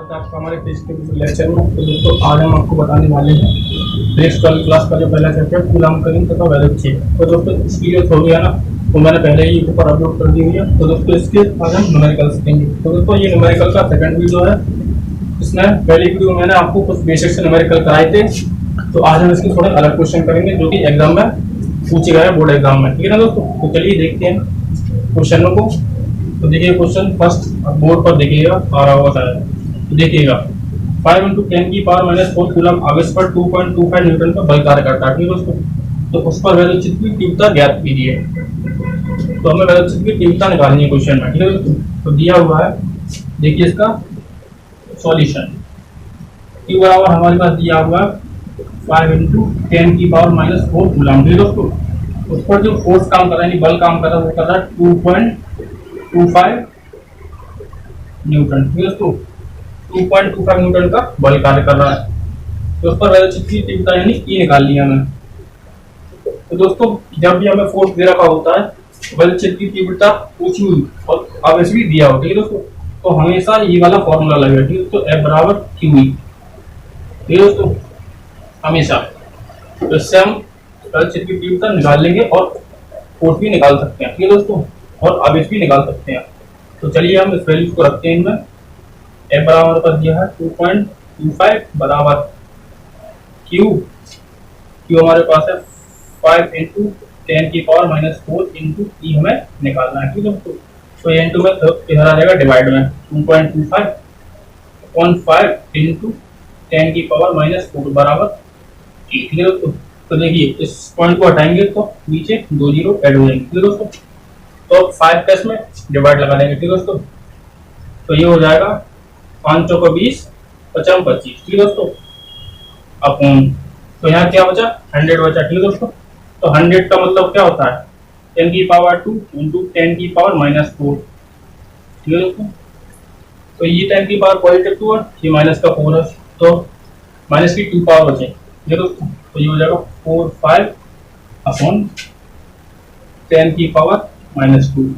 स्वागत है आपका हमारे फिजिक्स लेक्चर में। तो दोस्तों आज हम आपको बताने वाले हैं फिजिक्स 12 क्लास का जो पहला चैप्टर कूलम्ब करंट तथा वैल्यूज। तो दोस्तों इसकी जो थ्योरी है ना वो मैंने पहले ही ऊपर अपलोड कर दी हुई है। तो दोस्तों इसके आज हम न्यूमेरिकल सीखेंगे। तो दोस्तों ये न्यूमेरिकल का सेकंड वीडियो है। इसमें पहली वीडियो मैंने आपको कुछ बेसिक से न्यूमेरिकल कराए थे। तो आज हम इसके थोड़े अलग क्वेश्चन करेंगे जो कि एग्जाम में पूछे गए बोर्ड एग्जाम में, ठीक है ना दोस्तों। तो चलिए देखते हैं क्वेश्चनों को। तो देखिए क्वेश्चन फर्स्ट बोर्ड पर देखिएगा आ रहा होता है। तो देखिएगा 5 × 10⁻⁴ कूलम्ब आवेश पर 2.25 न्यूटन का बल कार्य करता है, ठीक है दोस्तों। तो उस पर वैद्युत की तीव्रता ज्ञात कीजिए। तो हमें वैद्युत की तीव्रता निकालनी है क्वेश्चन में, ठीक है दोस्तों। तो दिया हुआ है, देखिए इसका सॉल्यूशन। Q बराबर हमारे पास दिया हुआ है 5 × 10⁻⁴ कूलम्ब, ठीक है दोस्तों। उस पर जो फोर्स काम कर रहा है, बल काम कर रहा है, वो कर रहा है 2.25 न्यूटन, ठीक है दोस्तों। 2.25 न्यूटन का बल कार्य कर रहा है। तो उस पर वैद्युत की तीव्रता यानी E निकाल लिया हमें। तो दोस्तों जब भी हमें फोर्स दे रखा होता है, वैद्युत की तीव्रता पूछी हुई और आवेश भी दिया हो, ठीक है दोस्तों, तो हमेशा ये वाला फॉर्मूला लगेगा, ठीक है दोस्तों। F बराबर QE, ठीक है दोस्तों, हमेशा। तो इससे हम वैद्युत की तीव्रता निकाल लेंगे और फोर्स भी निकाल सकते हैं, ठीक है दोस्तों, और आवेश भी निकाल सकते हैं। तो चलिए हम इस वैल्यू को रखते हैं इनमें। F बराबर पर दिया है 2.25 बराबर Q हमारे पास है 5 × 10⁻⁴ × E हमें निकालना है, ठीक है दोस्तों। तो ये इंटू में इधर आ जाएगा डिवाइड में 2.25 × 10⁻⁴ बराबर E, ठीक है दोस्तों। तो देखिए इस पॉइंट को हटाएंगे तो नीचे 2 जीरो ऐड हो जाएंगे, ठीक है दोस्तों। तो 5 का इसमें डिवाइड लगा देंगे, ठीक है दोस्तों। तो ये हो जाएगा 5 चौका 20, 5 25, ठीक है दोस्तों, अपॉन। तो यहाँ क्या बचा, 100 बचा, ठीक है दोस्तों। तो 100 का मतलब क्या होता है, 10⁻² × 10⁻⁴, ठीक है दोस्तों। तो ये 10 की पावर पॉजिटिव 2 है, ये माइनस का 4 है, तो माइनस की 2 पावर बचे, ठीक है दोस्तों। तो ये हो जाएगा 4/5 अपॉन 10⁻⁻²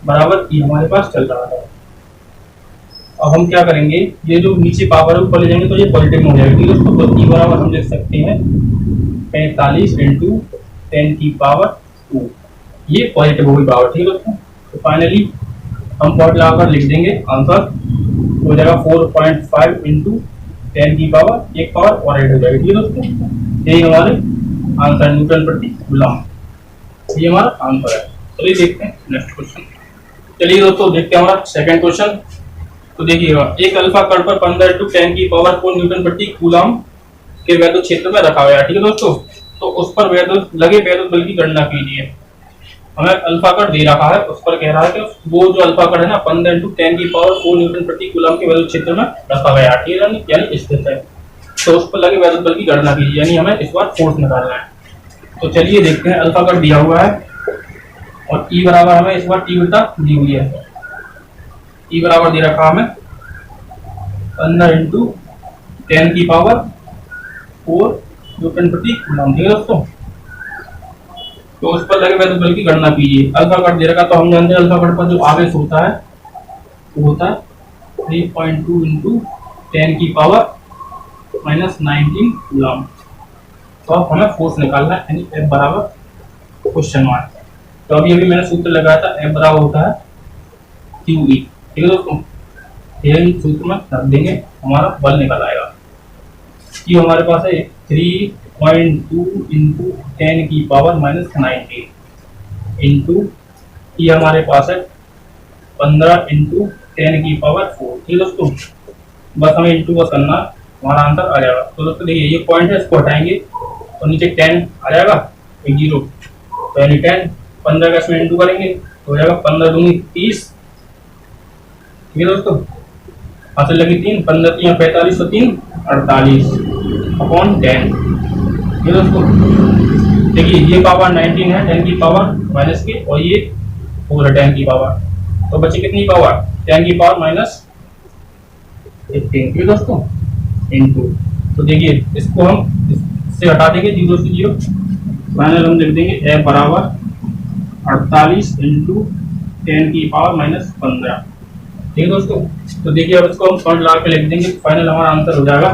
बराबर ये हमारे पास चल रहा है। अब हम क्या करेंगे, ये जो नीचे पावर है ऊपर ले जाएंगे तो ये पॉजिटिव में हो जाएगा, ठीक है दोस्तों। तो E बराबर हम लिख सकते हैं 45 × 10⁻², ये पॉजिटिव होगी पावर, ठीक है दोस्तों। तो फाइनली हम पॉइंट लगाकर लिख देंगे, आंसर हो जाएगा 4.5 × 10⁻1 पावर और 8 हो जाएगी, ठीक है दोस्तों। यही हमारे आंसर न्यूटन प्रति कूलम्ब, ये हमारा आंसर है। चलिए देखते हैं नेक्स्ट क्वेश्चन। चलिए दोस्तों देखते हैं हमारा सेकंड क्वेश्चन। तो देखिएगा एक अल्फा कण पर 15 × 10⁻⁴ न्यूटन प्रति कूलम्ब के वैद्युत क्षेत्र में रखा गया, ठीक है दोस्तों। तो उस पर लगे वैद्युत बल की गणना कीजिए। हमें अल्फा कण दे रखा है, उस पर कह रहा है कि वो जो अल्फा कण है ना 15 × 10⁻⁴ न्यूटन प्रति कूलम्ब के वैद्युत क्षेत्र में रखा गया, ठीक है, यानी स्थित है। तो उस पर लगे वैद्युत बल की गणना कीजिए, यानी हमें इस बार फोर्स निकालना है। तो चलिए देखते हैं, अल्फा कण दिया हुआ है और E बराबर हमें इस बार तीव्रता दी हुई है। E बराबर दे रखा हमें 15 × 10⁻⁴ न्यूटन प्रति कूलम्ब, ठीक है दोस्तों। तो उस पर लगे वैद्युत बल की गणना कीजिए। अल्फा कण दे रखा, तो हम जानते हैं अल्फा कण पर जो आवेश होता है वो होता है 3.2 × 10⁻⁻19 कूलम्ब। तो अब हमें फोर्स निकालना है, यानी F बराबर क्वेश्चन मार्क। तो अभी मैंने सूत्र लगाया था, F बराबर होता है QE, ठीक है दोस्तों। यही सूत्र में रख देंगे, हमारा बल निकल आएगा। Q हमारे पास है 3.2 × 10⁻⁻19 इंटू E हमारे पास है 15 × 10�4, ठीक है दोस्तों। बस हमें इंटू बस करना, हमारा आंसर आ जाएगा। तो दोस्तों देखिए ये पॉइंट है, इसको हटाएंगे तो नीचे 10 आ जाएगा, एक 0, तो यानी 10, 15 का इसमें इंटू करेंगे तो हो जाएगा 15 दूनी 30, ठीक है दोस्तों। हाथ लगी 3, 15 3 45, तो 3 48 अपॉन 10, ठीक है दोस्तों। देखिए ये पावर 19 है 10 की पावर माइनस की, और ये 4 है 10 की पावर, तो बचे कितनी पावर, 10 की पावर माइनस 15, ठीक है दोस्तों, इंटू। तो देखिए इसको हम इससे हटा देंगे 0 से 0, फाइनल हम लिख देंगे F बराबर 48 × 10⁻⁻15, ठीक है दोस्तों। तो देखिए अब इसको हम पॉइंट लगा के लिख देंगे, फाइनल हमारा आंसर हो जाएगा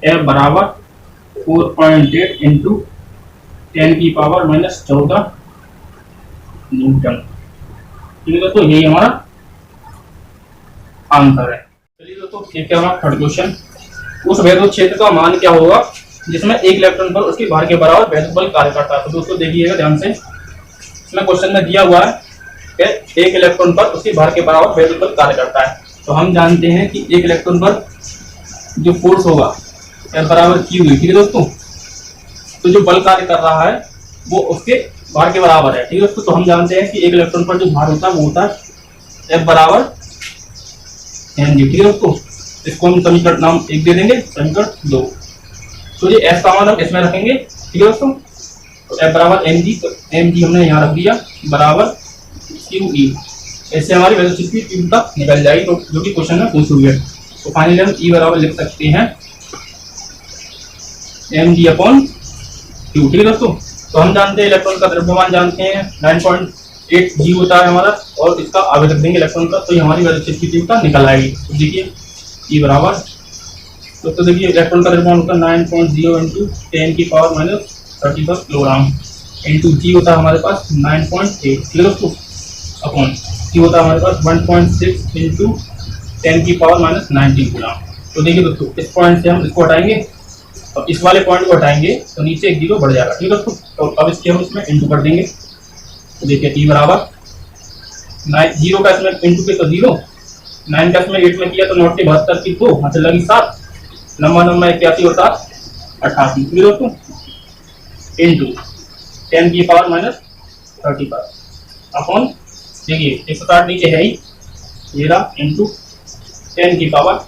F बराबर 4.8 इंटू 10 की पावर माइनस 14 न्यूटन। ठीक है दोस्तों, यही हमारा आंसर है। चलिए दोस्तों ठीक है, हमारा थर्ड क्वेश्चन, उस वैद्युत क्षेत्र का मान क्या होगा जिसमें एक इलेक्ट्रॉन पर उसके भार के बराबर वैद्युत बल कार्य करता है। तो दोस्तों देखिएगा ध्यान से, इसमें क्वेश्चन में दिया हुआ है कि एक इलेक्ट्रॉन पर उसके भार के बराबर वैद्युत बल कार्य करता है। तो हम जानते हैं कि एक इलेक्ट्रॉन पर जो फोर्स होगा F बराबर Q हुई, ठीक है दोस्तों। तो जो बल कार्य कर रहा है वो उसके भार के बराबर है, ठीक है दोस्तों। तो हम जानते हैं कि एक इलेक्ट्रॉन पर जो भार होता है वो होता है F बराबर mg, ठीक है दोस्तों। इसको हम समीकरण नाम 1 दे देंगे, समीकरण 2। तो ये F का मान हम इसमें रखेंगे, ठीक है दोस्तों। तो F बराबर mg, तो mg हमने यहाँ रख दिया बराबर QE। ऐसे हमारी वैल्यू की तीव्रता निकल जाएगी, तो जो कि क्वेश्चन में पूछी हुई है। तो फाइनली हम E बराबर लिख सकते हैं mg अपॉन Q, ठीक है दोस्तों। तो हम जानते हैं इलेक्ट्रॉन का द्रव्यमान जानते हैं 9.8 G होता है हमारा, और इसका आवेश रख देंगे इलेक्ट्रॉन का, तो ये हमारी वैल्यू की तीव्रता निकल आएगी। तो देखिए E बराबर, तो देखिए इलेक्ट्रॉन का द्रव्यमान होता है 9.0 इंटू 10 की power minus 31 kilogram into G होता है हमारे पास 9.8, ठीक है दोस्तों, अपॉन Q होता है हमारे पास 1.6 इंटू 10 की पावर माइनस 19 किलोग्राम। तो देखिए दोस्तों इस पॉइंट से हम इसको हटाएंगे और इस वाले पॉइंट को हटाएंगे तो नीचे एक जीरो बढ़ जाएगा, ठीक है दोस्तों। तो अब इसके हम इसमें इंटू कर देंगे। तो देखिए T बराबर 9, 0 का इसमें इंटू के तो 0, 9 का इसमें 8 में किया तो 9 से 72 की 2 हाथ लगी 7, नंबर 81 होता 88, ठीक है दोस्तों, इंटू 10 की पावर माइनस 35 अपॉन देखिए 160 नीचे है ही, ये रहा इंटू 10 की पावर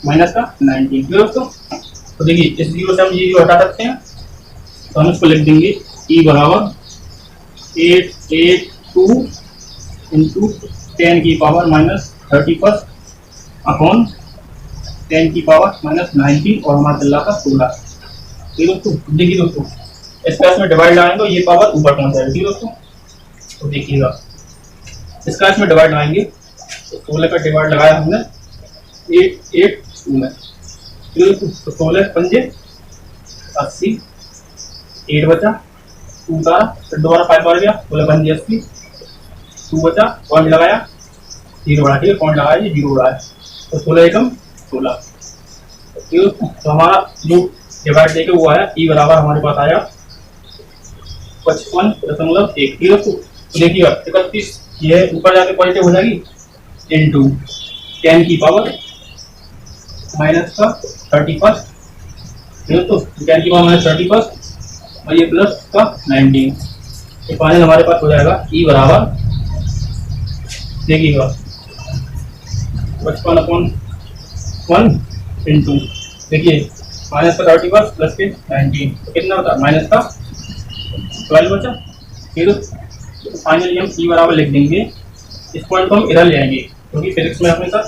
माइनस का 19, ठीक है दोस्तों। तो देखिए इस जीरो से हम ये जीरो हटा सकते हैं, तो हम इसको लिख देंगे E बराबर 882 इंटू 10 की पावर माइनस 31 अपॉन 10 की पावर माइनस 19 और हमारा चल रहा था 16, ठीक है दोस्तों। देखिए दोस्तों इसका इसमें डिवाइड लगाएंगे तो ये पावर ऊपर पहुंच जाएगी, ठीक है दोस्तों। तो देखिएगा इसका इसमें डिवाइड लगाएंगे तो 16 का डिवाइड लगाया हमने 882 में, तो 16 पंजे 80, 8 बचा, 2 उतारा, फिर दोबारा 5 बार गया, 16 पंजे 80, 2 बचा, पॉइंट लगाया, 0 बढ़ा, ठीक है, पॉइंट लगाया, ये 0 बढ़ा है, तो 16 एकम 16, ठीक है। तो हमारा जो डिवाइड देके वो आया E बराबर हमारे पास आया 55.1, ठीक है। तो देखिएगा 31 ये ऊपर जाके पॉजिटिव हो जाएगी इंटू 10 की पावर माइनस का 31, ठीक है। तो 10 की पावर माइनस 31 और ये प्लस का 19, तो फाइनल हमारे पास हो जाएगा E बराबर देखिएगा 55/1 इंटू देखिए माइनस का 31 प्लस के 19, तो कितना होता है माइनस का 12 बचा, ठीक है। तो फाइनली हम E बराबर लिख देंगे, इस पॉइंट को हम इधर ले आएंगे क्योंकि फिजिक्स में हमेशा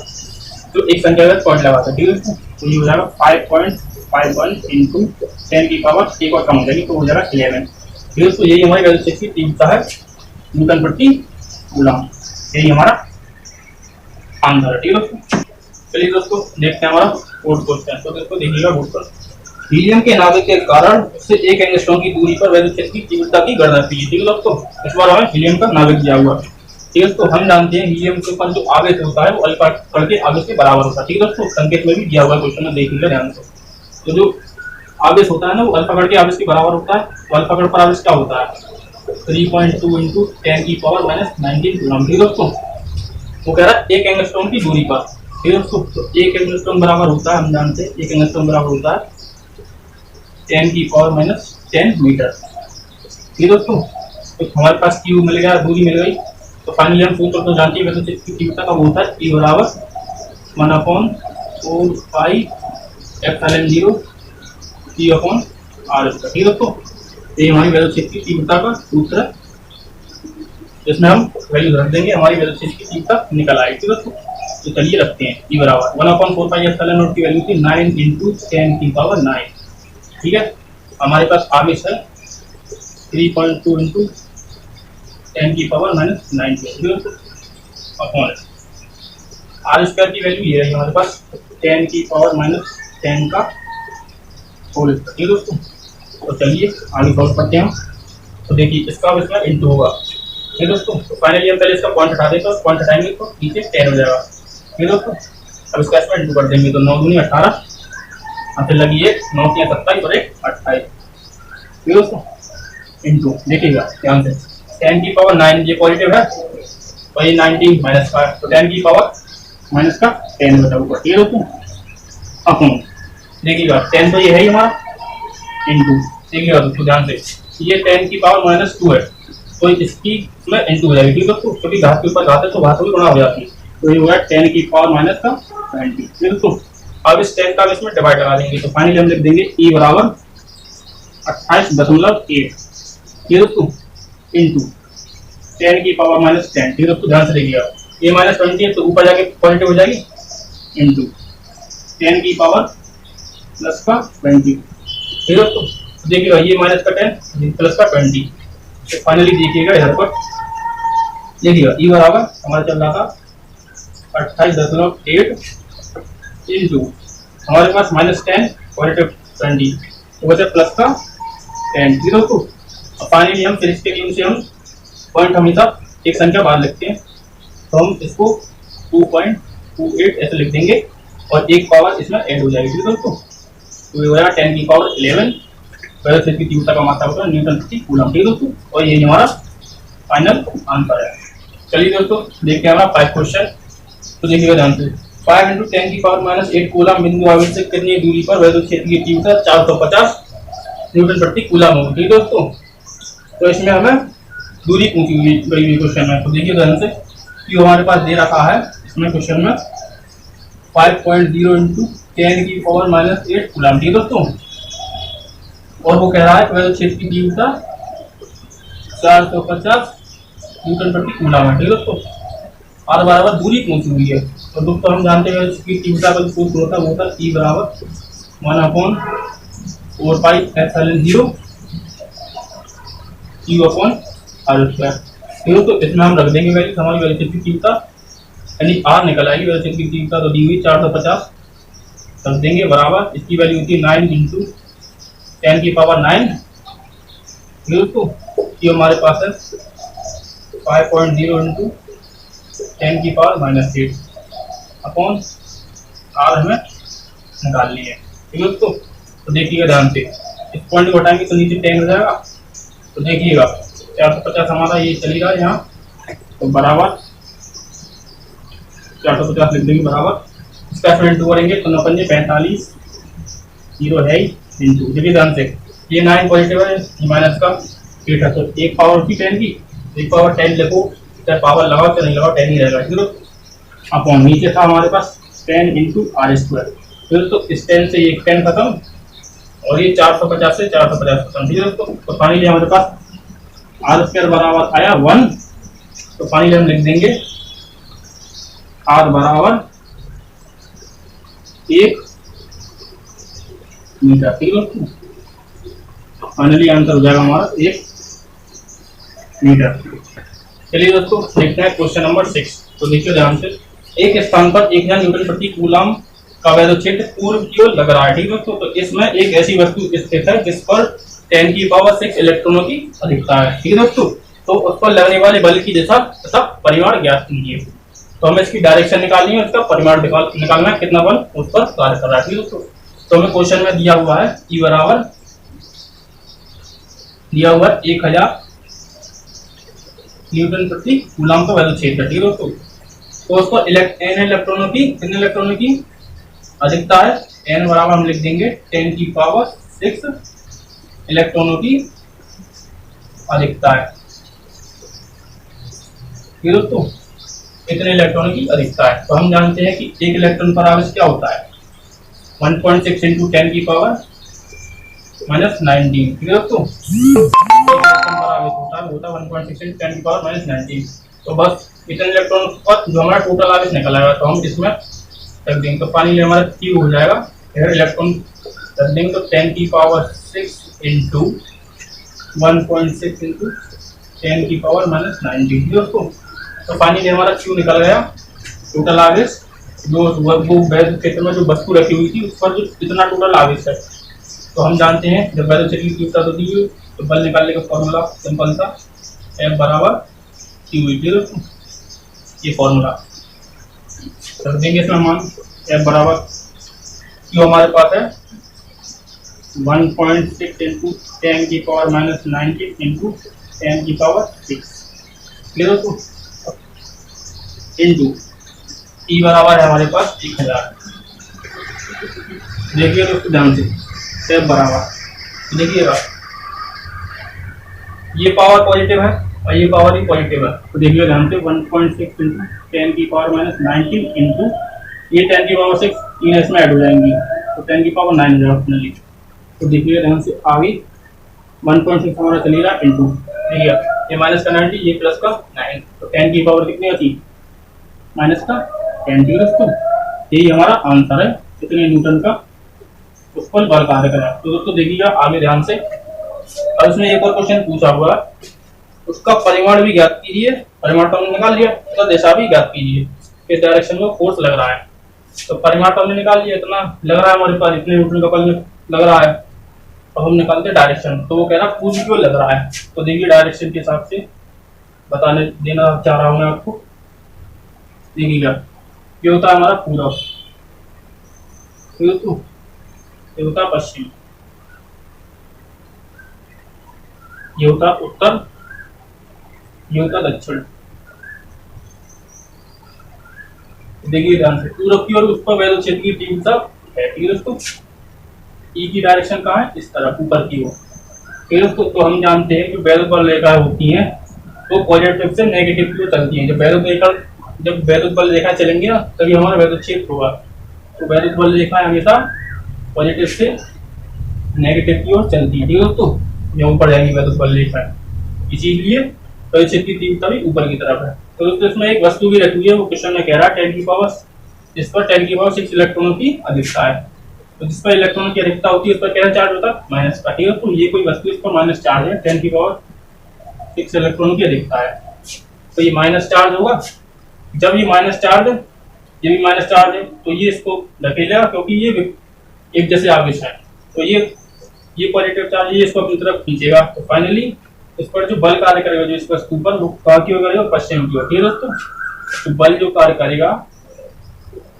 जो एक संख्या का पॉइंट लगाता है, ठीक है। तो ये हो जाएगा 5.51 इंटू 10 की पावर एक और कम हो जाएगी तो हो जाएगा 11, ठीक है। तो यही हमारी वैल्यू की तीव्रता है न्यूटन प्रति कूलम, यही हमारा आंसर है, ठीक है दोस्तों। चलिए दोस्तों देखते हैं हमारा फोर्थ क्वेश्चन। तो दोस्तों देखिएगा बोर्ड पर, हीलियम के नाभिक के कारण उससे 1 एंगस्ट्रॉम की दूरी पर वैद्युत क्षेत्र की तीव्रता की गणना कीजिए, ठीक है दोस्तों। इस बार हमें हीलियम का नाभिक दिया हुआ है, ठीक है। तो हम जानते हैं हीलियम के ऊपर जो आवेश होता है वो अल्फा कण के आवेश के बराबर होता है, ठीक है दोस्तों। संकेत में भी दिया हुआ है क्वेश्चन में, देख लीजिए ध्यान से। तो जो आवेश होता है ना वो अल्फा कण के आवेश के बराबर होता है, तो अल्फा कण पर आवेश क्या होता है 3.2 इंटू 10 की पावर माइनस 19 कूलम, ठीक है दोस्तों। वो कह रहा है 1 एंगस्ट्रॉम की दूरी पर, ठीक है दोस्तों। तो 1 एंगस्ट्रॉम बराबर होता है, हम जानते हैं 1 एंगस्ट्रॉम बराबर होता है 10 की पावर माइनस 10 मीटर, ठीक है दोस्तों। तो हमारे पास Q मिल गया, दूरी मिल गई, तो फाइनली हम सूत्र तो जानते हैं वैसे इसकी तीव्रता का होता है E बराबर 1/4 pi epsilon 0 T upon R, ठीक है दोस्तों। ये हमारी वैल्यू की तीव्रता का सूत्र है, जिसमें हम वैल्यू रख देंगे, हमारी वैल्यू की तीव्रता निकल आएगी, ठीक है दोस्तों। तो चलिए रखते हैं E बराबर 1/4 पाई एप्सिलॉन 0 की वैल्यू थी 9 इंटू 10 की पावर 9, ठीक है। हमारे पास आवेश है 3.2 इंटू 10 की power minus 19 upon r square की वैल्यू ये है हमारे पास 10 की पावर माइनस 10 का होल स्क्वायर। ठीक है दोस्तों, तो चलिए आगे सॉल्व करते हैं हम। तो देखिए इसका अब इसमें इंटू होगा। ठीक है दोस्तों, तो फाइनली हम पहले इसका पॉइंट हटा देते हैं, पॉइंट हटाएंगे तो नीचे 10 हो जाएगा। ठीक है दोस्तों, अब इसका इसमें इंटू कर देंगे तो 9 दूनी 18, फिर लगी 1 9 की 27 और 1 28। ठीक है दोस्तों, इंटू देखिएगा ध्यान से 10 की पावर 9 ये पॉजिटिव है, वही 19 माइनस का, तो 10 की पावर माइनस का 10 बचा हुआ। ठीक है दोस्तों, अब देखिएगा 10 तो ये है ही हमारा, इंटू देखिएगा दोस्तों ध्यान से ये 10 की पावर माइनस 2 है, तो इसकी में इंटू हो जाएगी। ठीक है दोस्तों, क्योंकि घात के ऊपर घात है तो घात भी गुणा हो जाती है, तो ये हुआ 10 की पावर माइनस का 20। ठीक है दोस्तों, अब इस 10 का इसमें डिवाइड लगा देंगे, तो फाइनली हम लिख देंगे e बराबर 28.8। ठीक है दोस्तों, इंटू 10 की पावर माइनस 10। ठीक है दोस्तों, ध्यान से देखिएगा ये माइनस 20 है तो ऊपर जाके पॉजिटिव हो जाएगी, इंटू 10 की पावर प्लस का 20। ठीक है दोस्तों, देखिएगा ये माइनस का 10 प्लस का 20, तो फाइनली देखिएगा इधर पर देखिएगा ई बराबर हमारा चल रहा था 28.8 इंटू हमारे पास माइनस 10 पॉजिटिव 20, तो बचा प्लस का 10। ठीक है दोस्तों, अब फाइनली हम फिर इसके लिए से हम पॉइंट हमेशा एक संख्या बाद लिखते हैं, तो हम इसको 2.28 ऐसे लिख देंगे और एक पावर इसमें ऐड हो जाएगी। ठीक है दोस्तों, तो ये हो जाएगा 10 की पावर 11 वैसे क्षेत्र की तीव्रता का मात्रा होता है न्यूटन प्रति कूलम। ठीक है दोस्तों, और ये हमारा फाइनल आंसर है। चलिए दोस्तों देखते हैं हमारा 5 क्वेश्चन। तो देखिएगा ध्यान से 5 × 10 की पावर माइनस 8 कूलम बिंदु आवेश से कितनी दूरी पर वैद्युत क्षेत्र की तीव्रता 450 न्यूटन प्रति कूलम होगी। ठीक है दोस्तों, तो इसमें हमें दूरी पूछी हुई गई क्वेश्चन में। तो देखिए ध्यान से कि हमारे पास दे रखा है इसमें क्वेश्चन में 5.0 × 10 की पावर माइनस 8 कूलम। ठीक है दोस्तों, और वो कह रहा है वैद्युत क्षेत्र की तीव्रता 450 न्यूटन प्रति कूलम है। ठीक है दोस्तों, और बराबर दूरी पूछी हुई है। तो दोस्तों हम जानते हैं इसकी तीव्रता का जो सूत्र होता है वो होता है E बराबर 1/4πε0 Q/r²। ठीक है, तो इसमें हम रख देंगे वैल्यू हमारी वैद्युत क्षेत्र की तीव्रता, यानी R निकल आएगी वैद्युत क्षेत्र की तीव्रता, तो दी हुई 450 रख देंगे बराबर इसकी वैल्यू होती है 9 × 10 की पावर 9। तो ये हमारे पास है 5.0 × 10 की पावर माइनस 8 अपॉन R हमें निकालनी है। ठीक है दोस्तों, तो देखिएगा ध्यान से इस पॉइंट को हटाएंगे तो नीचे 10 हो जाएगा, तो देखिएगा 450 हमारा ये चलेगा यहाँ, तो बराबर 450 लिख देंगे बराबर इसका इंटू करेंगे तो 9 × 45 0 है इंटू। देखिए ध्यान से ये 9 पॉजिटिव है माइनस का 8 है, तो एक पावर की 10 की एक पावर 10 लिखो, चाहे पावर लगाओ चाहे नहीं लगाओ 10 ही रहेगा। ठीक है, अपॉन नीचे था हमारे पास 10 × r²। फिर तो इस 10 से एक 10 खत्म और ये 450 से 450 खत्म। ठीक है दोस्तों, तो फाइनली हमारे पास r² बराबर आया 1, तो फाइनली हम लिख देंगे r बराबर 1 मीटर। ठीक है दोस्तों, फाइनली आंसर हो जाएगा हमारा 1 मीटर। चलिए दोस्तों देखते हैं क्वेश्चन नंबर 6। तो देखिए ध्यान से एक स्थान पर 1000 न्यूटन प्रति कूलम का वैद्युत क्षेत्र पूर्व की ओर लग रहा है। ठीक है दोस्तों, तो इसमें एक ऐसी वस्तु स्थित है जिस पर 10 की पावर 6 इलेक्ट्रॉनों की अधिकता है। ठीक है दोस्तों, तो उस पर लगने वाले बल की दिशा तथा परिमाण ज्ञात कीजिए। तो हमें इसकी डायरेक्शन निकालनी है, इसका परिमाण निकालना है कितना बल उस पर कार्य कर रहा है। ठीक है दोस्तों, तो हमें क्वेश्चन में दिया हुआ है E बराबर दिया हुआ 1000 न्यूटन प्रति कूलम का वैद्युत क्षेत्र। ठीक है दोस्तों, तो उसको n इलेक्ट्रॉनों की कितने इलेक्ट्रॉनों की अधिकता है, n बराबर हम लिख देंगे 10 की पावर 6 इलेक्ट्रॉनों की अधिकता है। ठीक है दोस्तों, इतने इलेक्ट्रॉनों की अधिकता है, तो हम जानते हैं कि एक इलेक्ट्रॉन पर आवेश क्या होता है 1.6 × 10 की पावर माइनस 19। ठीक है दोस्तों, होता है 1.6 × 10 की पावर माइनस 19। तो बस इतने इलेक्ट्रॉन पर जो हमारा टोटल आवेश निकल आएगा तो हम इसमें रख देंगे, तो फाइनली हमारा Q हो जाएगा इलेक्ट्रॉन रख देंगे, तो 10 की पावर 6 × 1.6 × 10 की पावर माइनस 19। दोस्तों, तो फाइनली हमारा Q निकल गया टोटल आवेश जो वो वैद्य क्षेत्र में जो वस्तु रखी हुई थी उस पर जो कितना टोटल आवेश है। तो हम जानते हैं जब वैद्य क्षेत्र की तीव्रता होती है तो बल निकालने का फॉर्मूला सिंपल था, F बराबर क्यू। ये फॉर्मूला रख देंगे इसमें मान, F बराबर क्यू हमारे पास है 1.6 इंटू 10 की पावर माइनस 90 इंटू 10 की पावर 6 क्लियर हो। इंटू ई बराबर है हमारे पास 1000। देखिए दोस्तों ध्यान से, F बराबर देखिएगा ये पावर पॉजिटिव है और ये पावर भी पॉजिटिव है, तो देखिए ध्यान से 1.6 इंटू 10 की पावर माइनस 19 इंटू ये 10 की पावर 6 तीन इसमें ऐड हो जाएंगी तो 10 की पावर 9 हो जाएगा फाइनली। तो देखिए ध्यान से आगे 1.6 हमारा चलेगा इंटू, देखिए ये माइनस का 90 ये प्लस का 9 तो 10 की पावर कितनी आती माइनस का 10 दोस्तों। यही हमारा आंसर है कितने न्यूटन का उस पर बल कार्य करा। तो दोस्तों देखिएगा आगे ध्यान से, अब इसमें एक और क्वेश्चन पूछा हुआ है उसका परिमाण भी ज्ञात कीजिए, परिमाण तो हमने निकाल लिया, उसका दिशा भी ज्ञात कीजिए किस डायरेक्शन में फोर्स लग रहा है। तो परिमाण तो हमने निकाल लिया, इतना लग रहा है हमारे पास, इतने न्यूटन का बल लग रहा है। अब हम निकालते डायरेक्शन, तो वो कह रहा पूर्व की ओर लग रहा है, तो देखिए डायरेक्शन के हिसाब से बताने देना चाह रहा हूं मैं आपको। देखिएगा ये होता है हमारा पूर्व, ये होता है पश्चिम, ये होता उत्तर, ये होता दक्षिण। देखिए ध्यान से पूरब की ओर उस पर वैद्य क्षेत्र की तीव्रता है, ठीक है दोस्तों। ई की डायरेक्शन कहाँ है, इस तरफ ऊपर की ओर, ठीक है दोस्तों। तो हम जानते हैं कि वैद्य बल रेखा होती है तो पॉजिटिव से नेगेटिव की ओर चलती है। जब वैद्य बल रेखा चलेंगे ना तभी हमारा वैद्य क्षेत्र होगा। तो वैद्य बल रेखा हमेशा पॉजिटिव से नेगेटिव की ओर चलती है, ठीक है दोस्तों। ये ऊपर जाएंगी वैद्य बल रेखा, इसीलिए वैद्य क्षेत्र की तीव्रता भी ऊपर की तरफ है। तो दोस्तों इसमें एक वस्तु भी रखी हुई है, वो क्वेश्चन में कह रहा है 10 की पावर, इस पर 10 की पावर 6 इलेक्ट्रॉनों की अधिकता है। तो जिस पर इलेक्ट्रॉन की अधिकता होती है उस पर क्या चार्ज होता है माइनस का, ठीक है। तो ये कोई वस्तु इस पर माइनस चार्ज है, 10 की पावर 6 इलेक्ट्रॉनों की अधिकता है, तो ये माइनस चार्ज होगा। जब ये माइनस चार्ज है, ये भी माइनस चार्ज है, तो ये इसको धकेलेगा क्योंकि ये एक जैसे आवेश है, तो ये पॉजिटिव चार्ज ये इसको अपनी तरफ खींचेगा। तो फाइनली इस पर जो बल कार्य करेगा जो इस वस्तु पर, वो कहाँ की ओर करेगा, पश्चिम की ओर, ठीक है दोस्तों। तो बल जो कार्य करेगा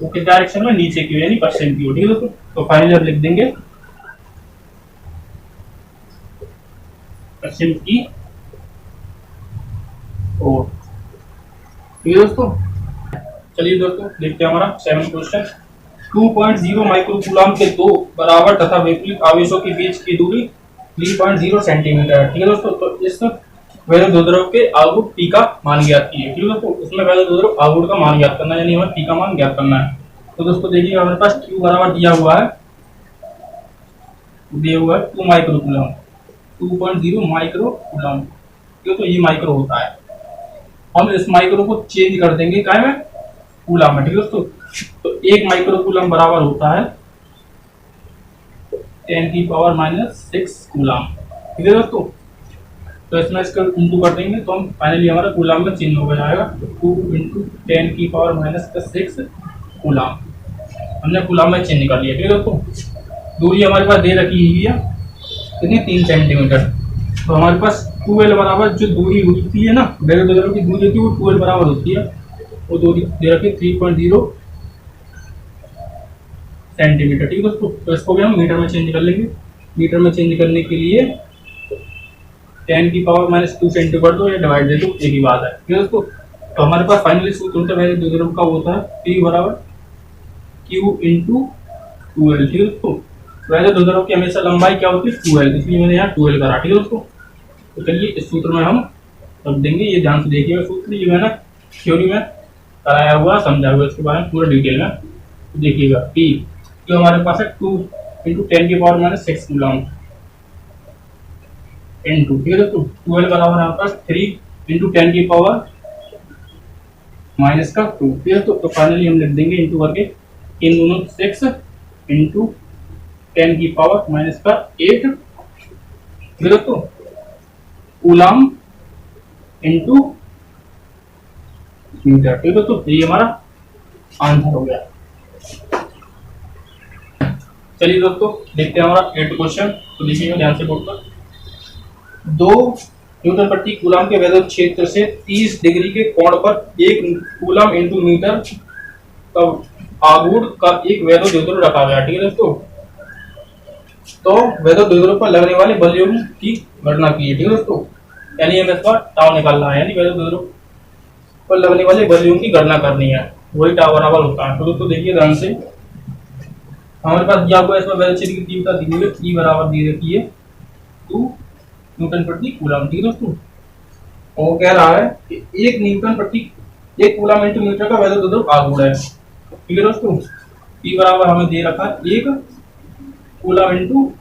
वो किस डायरेक्शन में, नीचे की ओर यानी पश्चिम की ओर, ठीक है दोस्तों। तो फाइनली अब लिख देंगे पश्चिम की ओर, ठीक है दोस्तों। चलिए दोस्तों देखते हैं हमारा 7 क्वेश्चन। 2.0 माइक्रोकूलम के दो बराबर तथा विपरीत आवेशों के बीच की दूरी 3.0 सेंटीमीटर है, ठीक है दोस्तों। तो इस वैद्युत द्रव्य के आउटपुट P का मान ज्ञात कीजिए, ठीक है दोस्तों। इसमें वैद्युत द्रव्य आउटपुट का मान ज्ञात करना है, यानी हमें P का मान ज्ञात करना है। तो दोस्तों देखिए हमारे पास Q बराबर दिया हुआ है 2 माइक्रोकूलम, 2.0 माइक्रोकूलम, ठीक है। तो ये माइक्रो होता है, हम इस माइक्रो को चेंज कर देंगे काय में, कूलम में, ठीक है दोस्तों। तो 1 माइक्रोकूलम बराबर होता है 10 की पावर माइनस 6 कूलम, ठीक है दोस्तों। तो इसमें इसका इंटू कर देंगे तो हम फाइनली हमारा कूलम में चेंज हो जाएगा। 2 इंटू 10 की पावर माइनस 6 कूलम, हमने कूलम में चेंज कर लिया, ठीक है दोस्तों। दूरी हमारे पास दे रखी हुई है कितनी, 3 सेंटीमीटर। तो हमारे पास 2L बराबर जो दूरी होती है ना, वैद्युत द्रव्य की दूरी होती है वो 2L बराबर होती है, वो दूरी दे रखी 3.0 सेंटीमीटर, ठीक है दोस्तों। तो इसको भी हम मीटर में चेंज कर लेंगे। मीटर में चेंज करने के लिए 10 की पावर माइनस 2 सेंटीमीटर दो या डिवाइड दे दो, एक ही बात है, ठीक है दोस्तों। तो हमारे पास फाइनली सूत्र होता है वैद्युत द्रव्य का होता है P बराबर Q इंटू 2L, ठीक है दोस्तों। वैद्युत द्रव्य की हमेशा लंबाई क्या होती है 2L, इसलिए मैंने यहाँ 2L करा, ठीक है दोस्तों। तो चलिए इस सूत्र में हम रख देंगे, ये ध्यान से देखिएगा सूत्र, ये मैंने थ्योरी में कराया हुआ समझा हुआ इसके बारे में पूरा डिटेल में। तो देखिएगा P जो हमारे पास है 2 इंटू 10 की पावर माइनस 6 कूलम इंटू, ठीक है दोस्तों। 12 बराबर हमारे पास 3 इंटू 10 की पावर माइनस का 2, ठीक है। तो फाइनली हम लिख देंगे इंटू करके इन दोनों 6 इंटू 10 की पावर माइनस का 8, ठीक है दोस्तों, कूलम इंटू मीटर, ठीक है दोस्तों। ये हमारा आंसर हो गया। चलिए दोस्तों देखते हैं हमारा 8 क्वेश्चन। तो देखिएगा ध्यान से बोर्ड पर। 2 न्यूटन प्रति कूलम के वैद्युत क्षेत्र से 30 डिग्री के कोण पर 1 कूलम इंटू मीटर का आघूर्ण का एक वैद्युत द्विध्रुव रखा गया। ठीक है दोस्तों, तो वैद्युत द्विध्रुव पर लगने वाले बलयों की गणना कीजिए। ठीक है दोस्तों, यानी हमें इसका टाव निकालना है, यानी वैद्युत द्विध्रुव पर लगने वाले बलयों की गणना करनी है, वही टाव बराबर होता है। तो दोस्तों देखिए ध्यान से, हमारे पास दिया हुआ है इसमें वैद्युत क्षेत्र की तीव्रता दी हुई है, E बराबर दी रखी है 2 न्यूटन प्रति कूलम। ठीक है दोस्तों, वो कह रहा है कि 1 कूलम इंटू मीटर का वैद्युत द्विध्रुव आघूर्ण है। ठीक है दोस्तों, P बराबर हमें दे रखा है 1 कूलम इंटू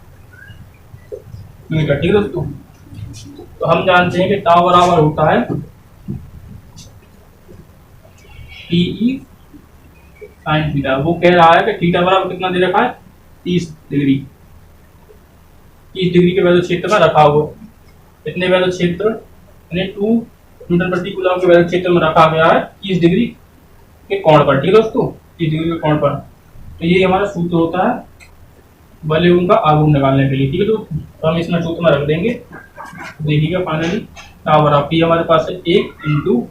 मीटर। ठीक है दोस्तों, तो हम जानते हैं कि टाउ बराबर होता है TE साइन थीटा। वो कह रहा है कि थीटा बराबर कितना दे रखा है 30 डिग्री, 30 डिग्री के वैद्युत क्षेत्र में रखा हुआ। इतने वैद्युत क्षेत्र यानी 2 न्यूटन प्रति कूलम के वैद्युत क्षेत्र में रखा गया है 30 डिग्री के कोण पर। ठीक है दोस्तों, 30 डिग्री के कोण पर। तो ये हमारा सूत्र होता है बलयों का आघूर्ण निकालने के लिए। ठीक है दोस्तों, तो हम इसमें सूत्र में रख देंगे। देखिएगा फाइनली टाउ बराबर P हमारे पास है 1 इंटू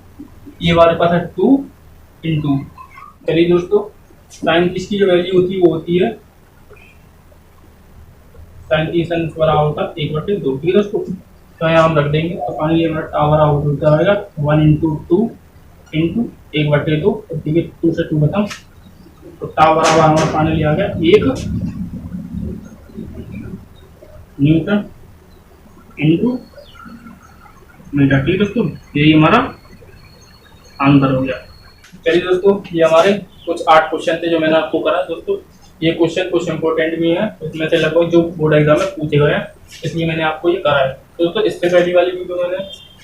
ये हमारे पास है 2 इंटू, चलिए दोस्तों साइन इसकी जो वैल्यू होती है वो होती है साइन की बराबर होता है 1/2। ठीक है दोस्तों, तो यहाँ हम रख देंगे। तो फाइनली हमारा टाउ बराबर होता होगा 1 इंटू 2 इंटू 1/2। ठीक है, 2 से 2 खत्म, तो टाउ बराबर हमारा फाइनली आ गया 1 न्यूटन इंटू मीटर। ठीक है दोस्तों, यही हमारा आंसर हो गया। चलिए दोस्तों, ये हमारे कुछ 8 क्वेश्चन थे जो मैंने आपको करा। दोस्तों ये क्वेश्चन कुछ इंपॉर्टेंट भी है, इसमें से लगभग जो बोर्ड एग्जाम में पूछे गए हैं, इसलिए मैंने आपको ये करा है। तो दोस्तों इससे पहली वाली वीडियो मैंने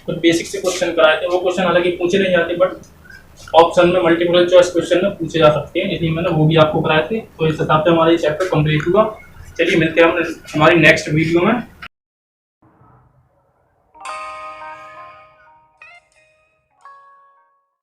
कुछ बेसिक से क्वेश्चन कराए थे, वो क्वेश्चन हालांकि पूछे नहीं जाते बट ऑप्शन में मल्टीपल चॉइस क्वेश्चन में पूछे जा सकते हैं, इसलिए मैंने वो भी आपको कराए थे। तो इस हिसाब से हमारा ये चैप्टर कंप्लीट हुआ। चलिए मिलते हैं हम हमारी नेक्स्ट वीडियो में।